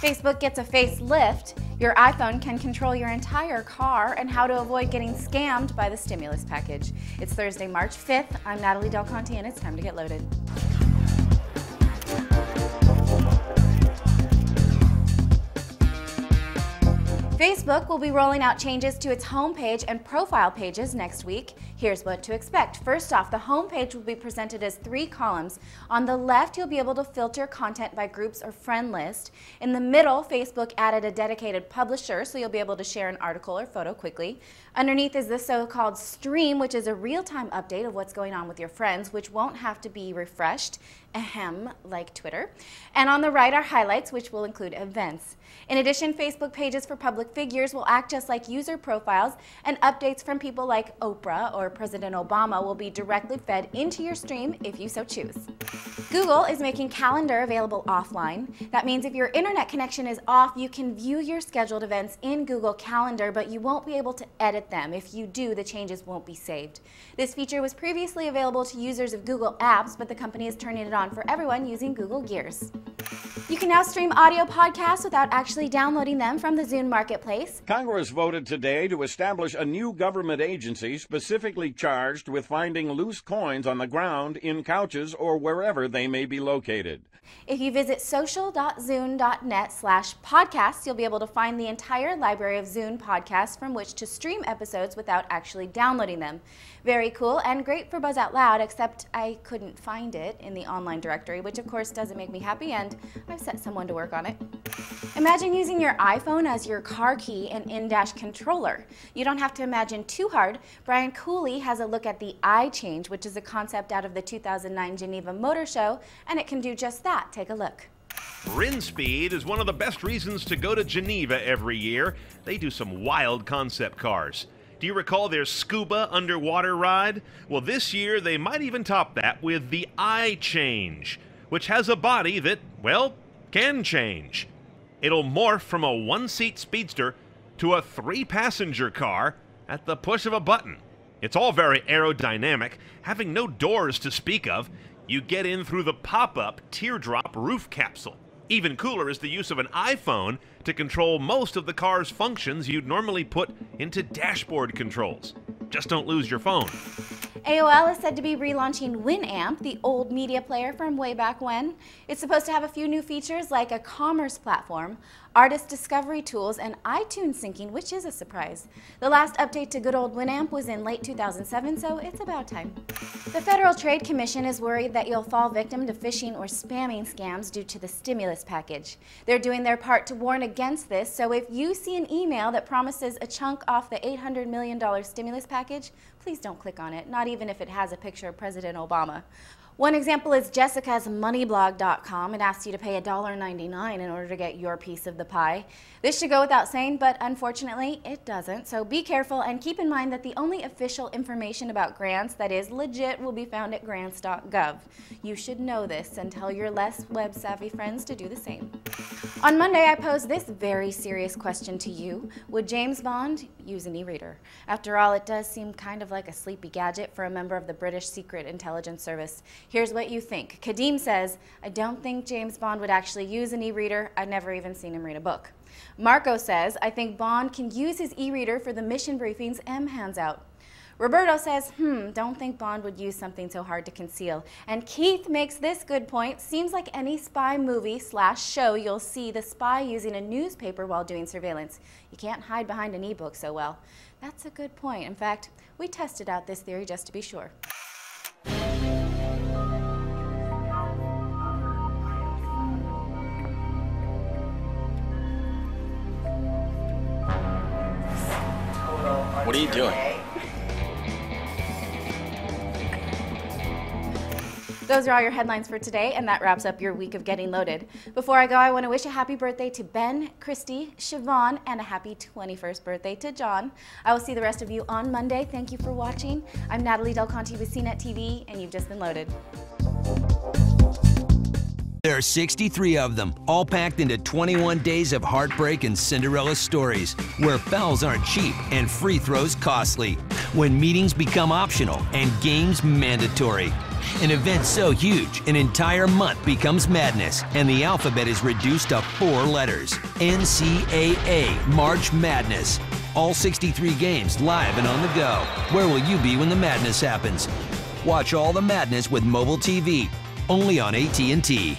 Facebook gets a facelift. Your iPhone can control your entire car, and how to avoid getting scammed by the stimulus package. It's Thursday, March 5th. I'm Natalie Del Conte, and it's time to get loaded. Facebook will be rolling out changes to its homepage and profile pages next week. Here's what to expect. First off, the homepage will be presented as 3 columns. On the left, you'll be able to filter content by groups or friend list. In the middle, Facebook added a dedicated publisher, so you'll be able to share an article or photo quickly. Underneath is the so-called stream, which is a real-time update of what's going on with your friends, which won't have to be refreshed, like Twitter. And on the right are highlights, which will include events. In addition, Facebook pages for public figures will act just like user profiles, and updates from people like Oprah or President Obama will be directly fed into your stream if you so choose. Google is making Calendar available offline. That means if your internet connection is off, you can view your scheduled events in Google Calendar, but you won't be able to edit them. If you do, the changes won't be saved. This feature was previously available to users of Google Apps, but the company is turning it on for everyone using Google Gears. You can now stream audio podcasts without actually downloading them from the Zune Marketplace. Congress voted today to establish a new government agency specifically charged with finding loose coins on the ground, in couches, or wherever they may be located. If you visit social.zune.net/podcasts, you'll be able to find the entire library of Zune podcasts from which to stream episodes without actually downloading them. Very cool and great for Buzz Out Loud, except I couldn't find it in the online directory, which of course doesn't make me happy, and I've set someone to work on it. Imagine using your iPhone as your car key and in-dash controller. You don't have to imagine too hard. Brian Cooley has a look at the iChange, which is a concept out of the 2009 Geneva Motor Show, and it can do just that. Take a look. Rinspeed is one of the best reasons to go to Geneva every year. They do some wild concept cars. Do you recall their scuba underwater ride? Well, this year they might even top that with the iChange, which has a body that, well, can change. It'll morph from a 1-seat speedster to a 3-passenger car at the push of a button. It's all very aerodynamic, having no doors to speak of. You get in through the pop-up teardrop roof capsule. Even cooler is the use of an iPhone to control most of the car's functions you'd normally put into dashboard controls. Just don't lose your phone. AOL is said to be relaunching Winamp, the old media player from way back when. It's supposed to have a few new features like a commerce platform, artist discovery tools, and iTunes syncing, which is a surprise. The last update to good old Winamp was in late 2007, so it's about time. The Federal Trade Commission is worried that you'll fall victim to phishing or spamming scams due to the stimulus package. They're doing their part to warn against this, so if you see an email that promises a chunk off the $800 million stimulus package, please don't click on it, not even if it has a picture of President Obama. One example is Jessica's moneyblog.com. It asks you to pay $1.99 in order to get your piece of the pie. This should go without saying, but unfortunately it doesn't. So be careful and keep in mind that the only official information about grants that is legit will be found at grants.gov. You should know this and tell your less web-savvy friends to do the same. On Monday, I posed this very serious question to you. Would James Bond use an e-reader? After all, it does seem kind of like a sleepy gadget for a member of the British Secret Intelligence Service. Here's what you think. Kadeem says, I don't think James Bond would actually use an e-reader. I've never even seen him read a book. Marco says, I think Bond can use his e-reader for the mission briefings M hands out. Roberto says, don't think Bond would use something so hard to conceal. And Keith makes this good point. Seems like any spy movie/show, you'll see the spy using a newspaper while doing surveillance. You can't hide behind an e-book so well. That's a good point. In fact, we tested out this theory just to be sure. What are you doing? Those are all your headlines for today, and that wraps up your week of Getting Loaded. Before I go, I want to wish a happy birthday to Ben, Christy, Siobhan, and a happy 21st birthday to John. I will see the rest of you on Monday. Thank you for watching. I'm Natalie Del Conte with CNET TV, and you've just been loaded. There are 63 of them, all packed into 21 days of heartbreak and Cinderella stories, where fouls aren't cheap and free throws costly, when meetings become optional and games mandatory. An event so huge, an entire month becomes madness, and the alphabet is reduced to 4 letters. NCAA March Madness. All 63 games live and on the go. Where will you be when the madness happens? Watch all the madness with mobile TV, only on AT&T.